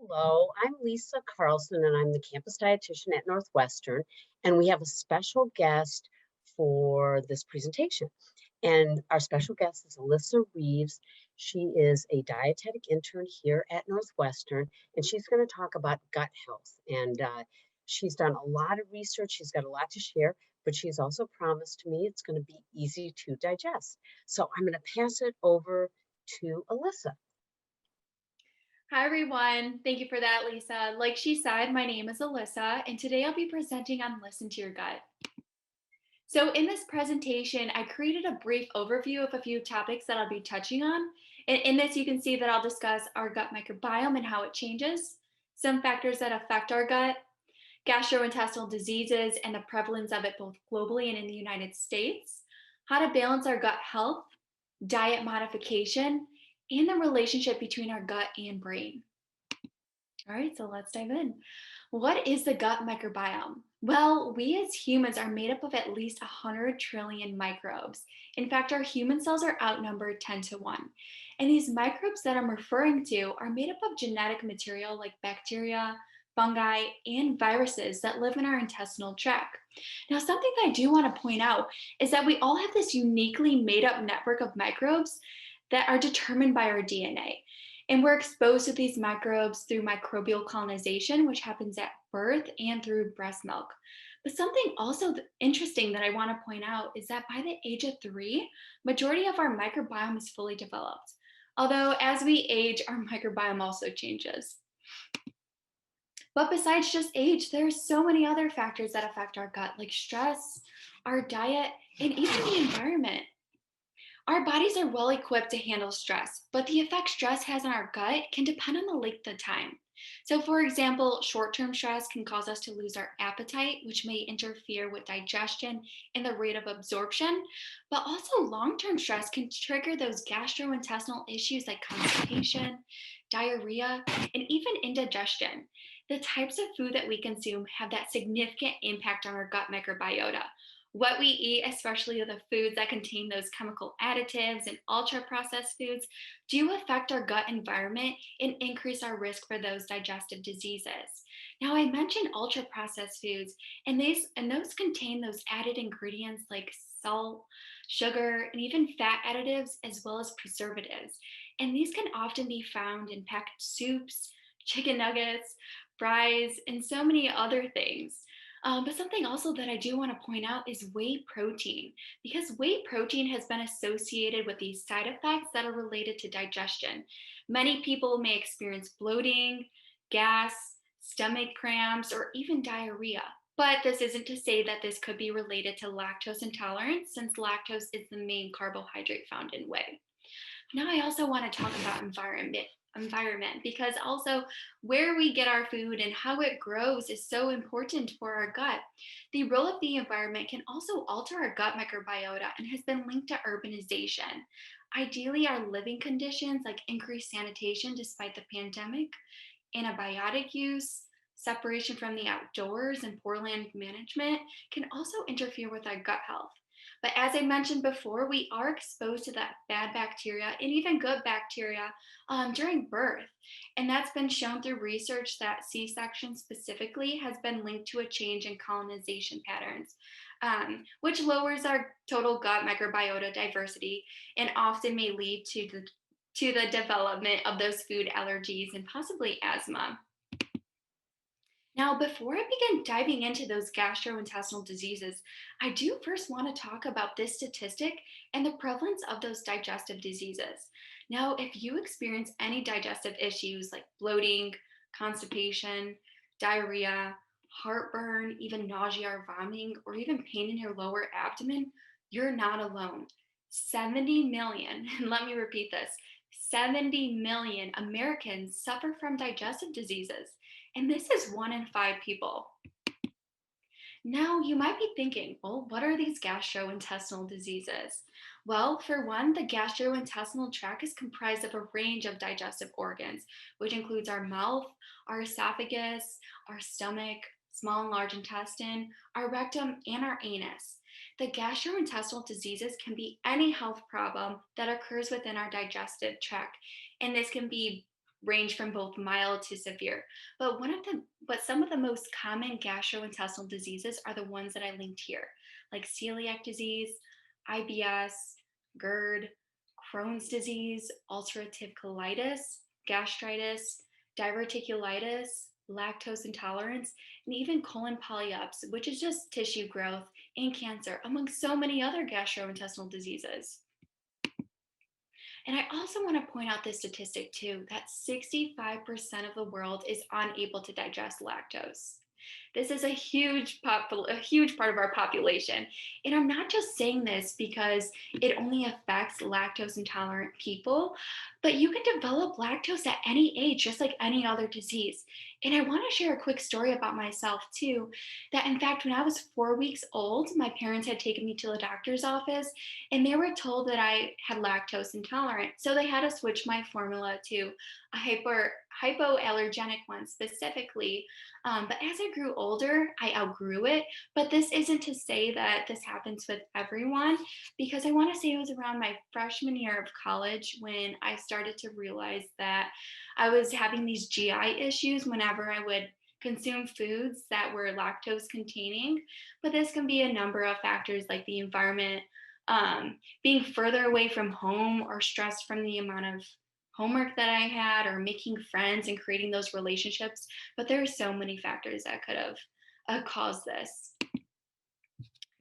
Hello, I'm Lisa Carlson, and I'm the campus dietitian at Northwestern. And we have a special guest for this presentation. And our special guest is Alyssa Reeves. She is a dietetic intern here at Northwestern, and she's going to talk about gut health. And she's done a lot of research. She's got a lot to share, but she's also promised me it's going to be easy to digest. So I'm going to pass it over to Alyssa. Hi, everyone. Thank you for that, Lisa. Like she said, my name is Alyssa, and today I'll be presenting on Listen to Your Gut. So, in this presentation, I created a brief overview of a few topics that I'll be touching on. And in this, you can see that I'll discuss our gut microbiome and how it changes, some factors that affect our gut, gastrointestinal diseases and the prevalence of it both globally and in the United States, how to balance our gut health, diet modification, and the relationship between our gut and brain. All right, so let's dive in. What is the gut microbiome? Well, we as humans are made up of at least 100 trillion microbes. In fact, our human cells are outnumbered 10 to 1. And these microbes that I'm referring to are made up of genetic material like bacteria, fungi, and viruses that live in our intestinal tract. Now, something that I do want to point out is that we all have this uniquely made up network of microbes that are determined by our DNA. And we're exposed to these microbes through microbial colonization, which happens at birth and through breast milk. But something also interesting that I want to point out is that by the age of 3, majority of our microbiome is fully developed. Although as we age, our microbiome also changes. But besides just age, there are so many other factors that affect our gut, like stress, our diet, and even the environment. Our bodies are well equipped to handle stress, but the effect stress has on our gut can depend on the length of time. So, for example, short term stress can cause us to lose our appetite, which may interfere with digestion and the rate of absorption. But also, long term stress can trigger those gastrointestinal issues like constipation, diarrhea, and even indigestion. The types of food that we consume have that significant impact on our gut microbiota. What we eat, especially the foods that contain those chemical additives and ultra processed foods, do affect our gut environment and increase our risk for those digestive diseases. Now, I mentioned ultra processed foods, and those contain those added ingredients like salt, sugar, and even fat additives, as well as preservatives. And these can often be found in packaged soups, chicken nuggets, fries, and so many other things. But something also that I do want to point out is whey protein, because whey protein has been associated with these side effects that are related to digestion. Many people may experience bloating, gas, stomach cramps, or even diarrhea. But this isn't to say that this could be related to lactose intolerance, since lactose is the main carbohydrate found in whey. Now I also want to talk about environment because also where we get our food and how it grows is so important for our gut. The role of the environment can also alter our gut microbiota and has been linked to urbanization. Ideally, our living conditions like increased sanitation despite the pandemic, antibiotic use, separation from the outdoors, and poor land management can also interfere with our gut health. But as I mentioned before, we are exposed to that bad bacteria and even good bacteria during birth. And that's been shown through research that C section specifically has been linked to a change in colonization patterns, which lowers our total gut microbiota diversity and often may lead to the development of those food allergies and possibly asthma. Now, before I begin diving into those gastrointestinal diseases, I do first want to talk about this statistic and the prevalence of those digestive diseases. Now, if you experience any digestive issues like bloating, constipation, diarrhea, heartburn, even nausea or vomiting, or even pain in your lower abdomen, you're not alone. 70 million, and let me repeat this, 70 million Americans suffer from digestive diseases. And this is 1 in 5 people. Now, you might be thinking, well, what are these gastrointestinal diseases? Well, for one, the gastrointestinal tract is comprised of a range of digestive organs, which includes our mouth, our esophagus, our stomach, small and large intestine, our rectum, and our anus. The gastrointestinal diseases can be any health problem that occurs within our digestive tract, and this can be range from both mild to severe. But some of the most common gastrointestinal diseases are the ones that I linked here, like celiac disease, IBS, GERD, Crohn's disease, ulcerative colitis, gastritis, diverticulitis, lactose intolerance, and even colon polyps, which is just tissue growth, and cancer, among so many other gastrointestinal diseases. And I also want to point out this statistic too, that 65% of the world is unable to digest lactose. This is a huge part of our population. And I'm not just saying this because it only affects lactose intolerant people, but you can develop lactose at any age, just like any other disease. And I want to share a quick story about myself too, that in fact, when I was 4 weeks old, my parents had taken me to the doctor's office and they were told that I had lactose intolerant. So they had to switch my formula to a hypoallergenic one specifically. But as I grew older, I outgrew it. But this isn't to say that this happens with everyone, because I want to say it was around my freshman year of college when I started to realize that I was having these GI issues whenever I would consume foods that were lactose containing. But this can be a number of factors like the environment, being further away from home, or stressed from the amount of homework that I had, or making friends and creating those relationships. But there are so many factors that could have caused this.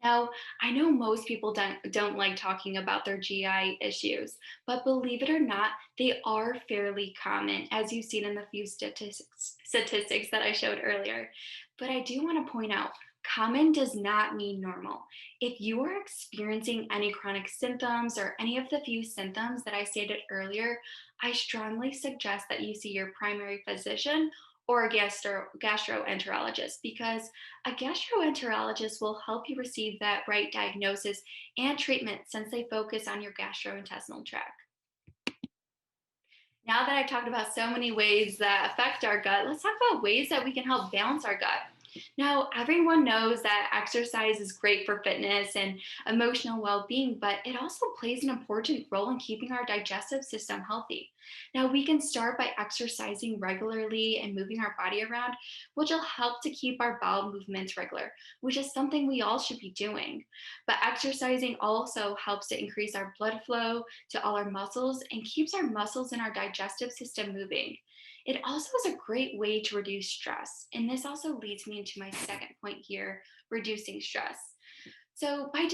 Now, I know most people don't like talking about their GI issues, but believe it or not, they are fairly common, as you've seen in the few statistics that I showed earlier. But I do want to point out, common does not mean normal. If you are experiencing any chronic symptoms or any of the few symptoms that I stated earlier, I strongly suggest that you see your primary physician or a gastroenterologist, because a gastroenterologist will help you receive that right diagnosis and treatment, since they focus on your gastrointestinal tract. Now that I've talked about so many ways that affect our gut, let's talk about ways that we can help balance our gut. Now, everyone knows that exercise is great for fitness and emotional well being, but it also plays an important role in keeping our digestive system healthy. Now, we can start by exercising regularly and moving our body around, which will help to keep our bowel movements regular, which is something we all should be doing. But exercising also helps to increase our blood flow to all our muscles and keeps our muscles and our digestive system moving. It also is a great way to reduce stress. And this also leads me into my second point here, reducing stress. So, by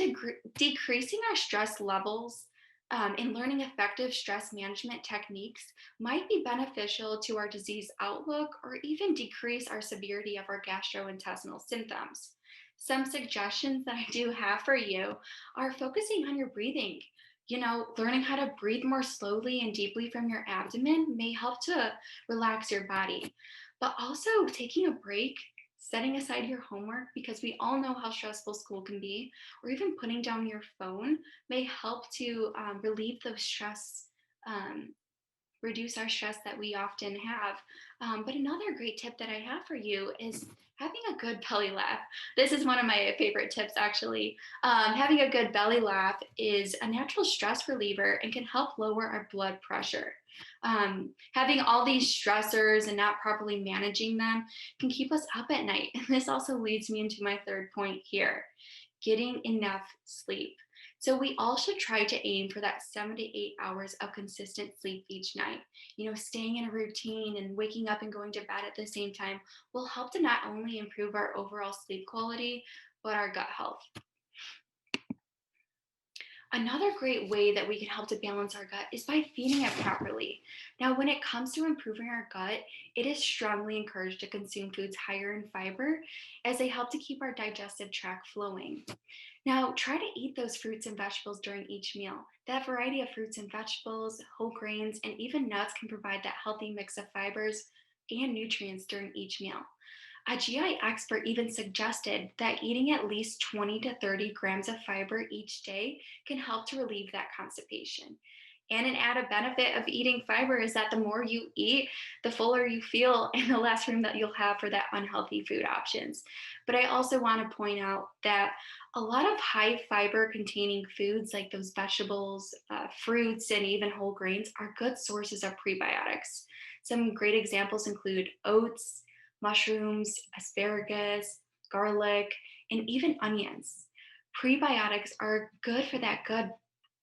decreasing our stress levels and learning effective stress management techniques might be beneficial to our disease outlook, or even decrease our severity of our gastrointestinal symptoms. Some suggestions that I do have for you are focusing on your breathing. Learning how to breathe more slowly and deeply from your abdomen may help to relax your body. But also taking a break, setting aside your homework, because we all know how stressful school can be, or even putting down your phone may help to relieve the stress, um, reduce our stress that we often have. But another great tip that I have for you is having a good belly laugh. This is one of my favorite tips, actually. Having a good belly laugh is a natural stress reliever and can help lower our blood pressure. Having all these stressors and not properly managing them can keep us up at night. And this also leads me into my third point here, getting enough sleep. So we all should try to aim for that 7 to 8 hours of consistent sleep each night. Staying in a routine and waking up and going to bed at the same time will help to not only improve our overall sleep quality, but our gut health. Another great way that we can help to balance our gut is by feeding it properly. Now, when it comes to improving our gut, it is strongly encouraged to consume foods higher in fiber, as they help to keep our digestive tract flowing. Now, try to eat those fruits and vegetables during each meal. That variety of fruits and vegetables, whole grains, and even nuts can provide that healthy mix of fibers and nutrients during each meal. A GI expert even suggested that eating at least 20 to 30 grams of fiber each day can help to relieve that constipation. And an added benefit of eating fiber is that the more you eat, the fuller you feel and the less room that you'll have for that unhealthy food options. But I also want to point out that a lot of high fiber containing foods like those vegetables, fruits, and even whole grains are good sources of prebiotics. Some great examples include oats, mushrooms, asparagus, garlic, and even onions. Prebiotics are good for that good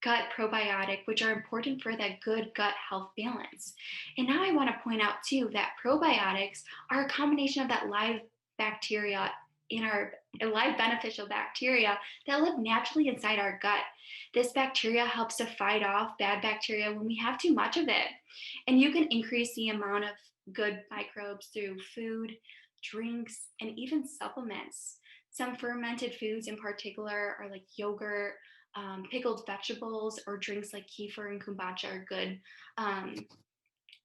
gut probiotic, which are important for that good gut health balance. And now I want to point out too that probiotics are a combination of that live bacteria in our live beneficial bacteria that live naturally inside our gut. This bacteria helps to fight off bad bacteria when we have too much of it. And you can increase the amount of good microbes through food, drinks, and even supplements. Some fermented foods in particular are like yogurt, pickled vegetables, or drinks like kefir and kombucha are good um,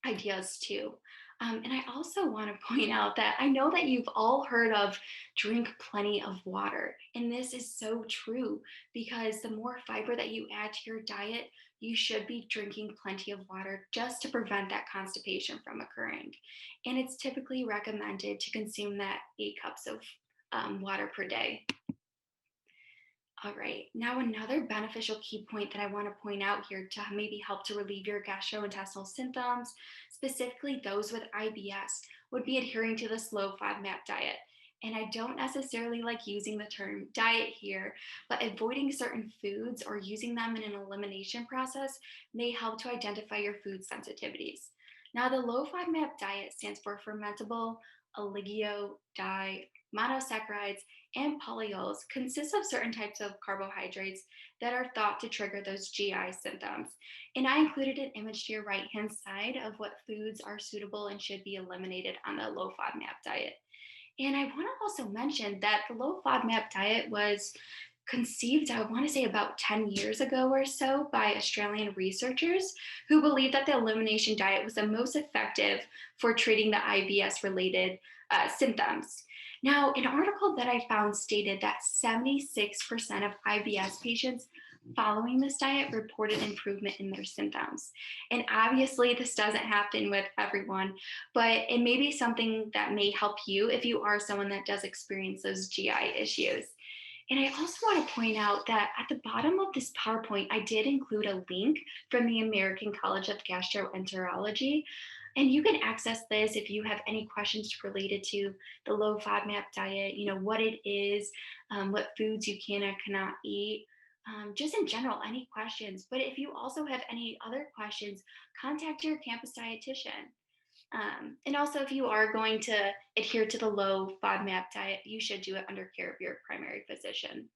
ideas too. And I also want to point out that I know that you've all heard of drink plenty of water. And this is so true because the more fiber that you add to your diet, you should be drinking plenty of water just to prevent that constipation from occurring. And it's typically recommended to consume that 8 cups of water per day. All right. Now, another beneficial key point that I want to point out here to maybe help to relieve your gastrointestinal symptoms, specifically those with IBS, would be adhering to the slow FODMAP diet. And I don't necessarily like using the term diet here, but avoiding certain foods or using them in an elimination process may help to identify your food sensitivities. Now, the low FODMAP diet stands for fermentable oligio di monosaccharides and polyols consists of certain types of carbohydrates that are thought to trigger those GI symptoms. And I included an image to your right hand side of what foods are suitable and should be eliminated on the low FODMAP diet. And I want to also mention that the low FODMAP diet was conceived, I want to say about 10 years ago or so, by Australian researchers who believed that the elimination diet was the most effective for treating the IBS related symptoms. Now, an article that I found stated that 76% of IBS patients following this diet reported improvement in their symptoms. And obviously, this doesn't happen with everyone, but it may be something that may help you if you are someone that does experience those GI issues. And I also want to point out that at the bottom of this PowerPoint, I did include a link from the American College of Gastroenterology. And you can access this if you have any questions related to the low FODMAP diet, what it is, what foods you can and cannot eat, just in general, any questions. But if you also have any other questions, contact your campus dietitian. And also, if you are going to adhere to the low FODMAP diet, you should do it under care of your primary physician.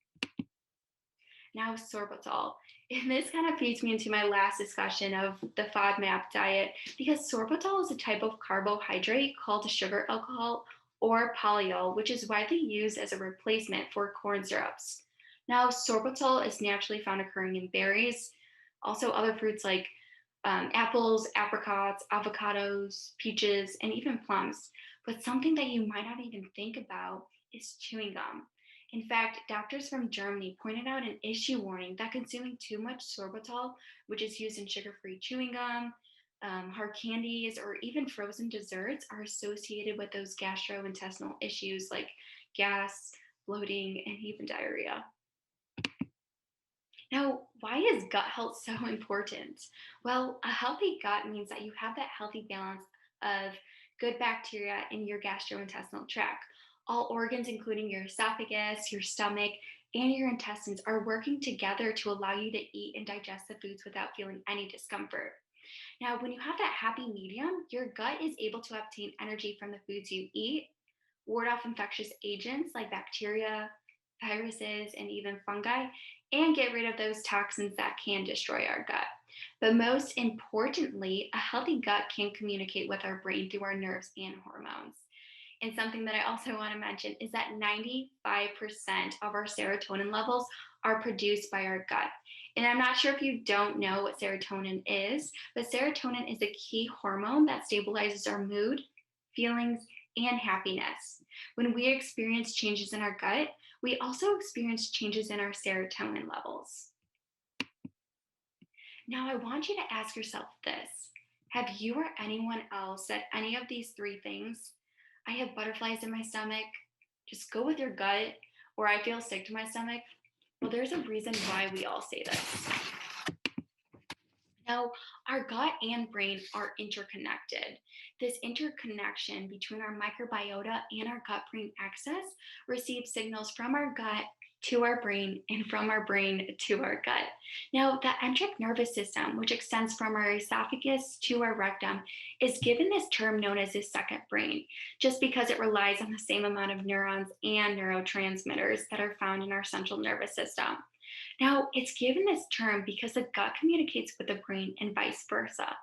Now, sorbitol. And this kind of feeds me into my last discussion of the FODMAP diet because sorbitol is a type of carbohydrate called a sugar alcohol or polyol, which is widely used as a replacement for corn syrups. Now, sorbitol is naturally found occurring in berries, also other fruits like apples, apricots, avocados, peaches, and even plums. But something that you might not even think about is chewing gum. In fact, doctors from Germany pointed out an issue warning that consuming too much sorbitol, which is used in sugar-free chewing gum, hard candies, or even frozen desserts, are associated with those gastrointestinal issues like gas, bloating, and even diarrhea. Now, why is gut health so important? Well, a healthy gut means that you have that healthy balance of good bacteria in your gastrointestinal tract. All organs, including your esophagus, your stomach, and your intestines, are working together to allow you to eat and digest the foods without feeling any discomfort. Now, when you have that happy medium, your gut is able to obtain energy from the foods you eat, ward off infectious agents like bacteria, viruses, and even fungi, and get rid of those toxins that can destroy our gut. But most importantly, a healthy gut can communicate with our brain through our nerves and hormones. And something that I also want to mention is that 95% of our serotonin levels are produced by our gut. And I'm not sure if you don't know what serotonin is, but serotonin is a key hormone that stabilizes our mood, feelings, and happiness. When we experience changes in our gut, we also experience changes in our serotonin levels. Now, I want you to ask yourself this. Have you or anyone else said any of these three things? I have butterflies in my stomach. Just go with your gut. Or I feel sick to my stomach. Well, there's a reason why we all say this. Now, our gut and brain are interconnected. This interconnection between our microbiota and our gut brain axis receives signals from our gut to our brain and from our brain to our gut. Now, the enteric nervous system, which extends from our esophagus to our rectum, is given this term known as the second brain, just because it relies on the same amount of neurons and neurotransmitters that are found in our central nervous system. Now, it's given this term because the gut communicates with the brain and vice versa.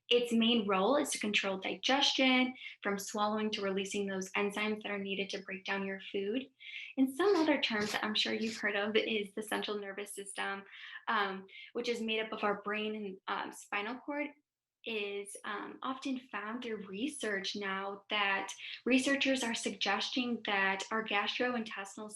Its main role is to control digestion, from swallowing to releasing those enzymes that are needed to break down your food. And some other terms that I'm sure you've heard of is the central nervous system, which is made up of our brain and spinal cord. Is often found through research now that researchers are suggesting that our gastrointestinal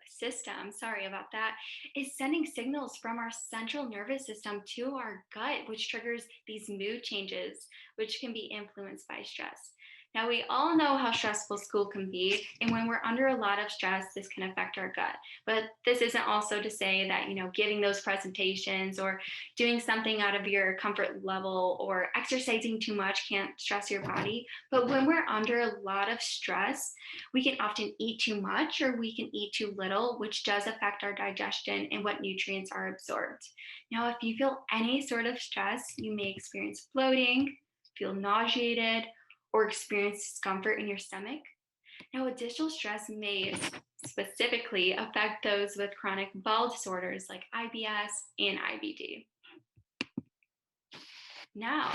system, sorry about that, is sending signals from our central nervous system to our gut, which triggers these mood changes, which can be influenced by stress. Now, we all know how stressful school can be, and when we're under a lot of stress, this can affect our gut. But this isn't also to say that, giving those presentations or doing something out of your comfort level or exercising too much can't stress your body. But when we're under a lot of stress, we can often eat too much or we can eat too little, which does affect our digestion and what nutrients are absorbed. Now, if you feel any sort of stress, you may experience bloating, feel nauseated, or experience discomfort in your stomach. Now, additional stress may specifically affect those with chronic bowel disorders like IBS and IBD. Now,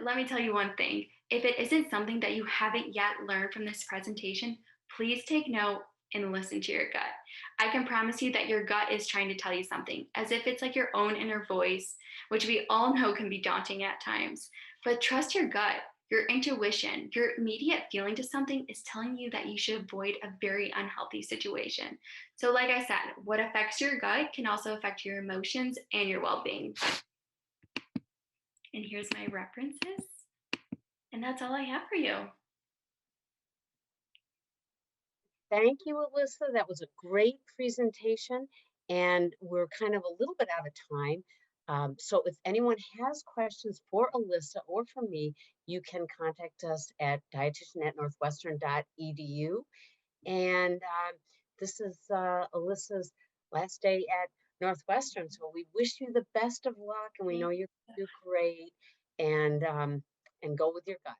let me tell you one thing. If it isn't something that you haven't yet learned from this presentation, please take note and listen to your gut. I can promise you that your gut is trying to tell you something, as if it's like your own inner voice, which we all know can be daunting at times. But trust your gut. Your intuition, your immediate feeling to something is telling you that you should avoid a very unhealthy situation. So, like I said, what affects your gut can also affect your emotions and your well being. And here's my references. And that's all I have for you. Thank you, Alyssa. That was a great presentation, and we're kind of a little bit out of time. So if anyone has questions for Alyssa or for me, you can contact us at dietitian@northwestern.edu. And this is Alyssa's last day at Northwestern, so we wish you the best of luck, and we know you're going to do great. And go with your gut.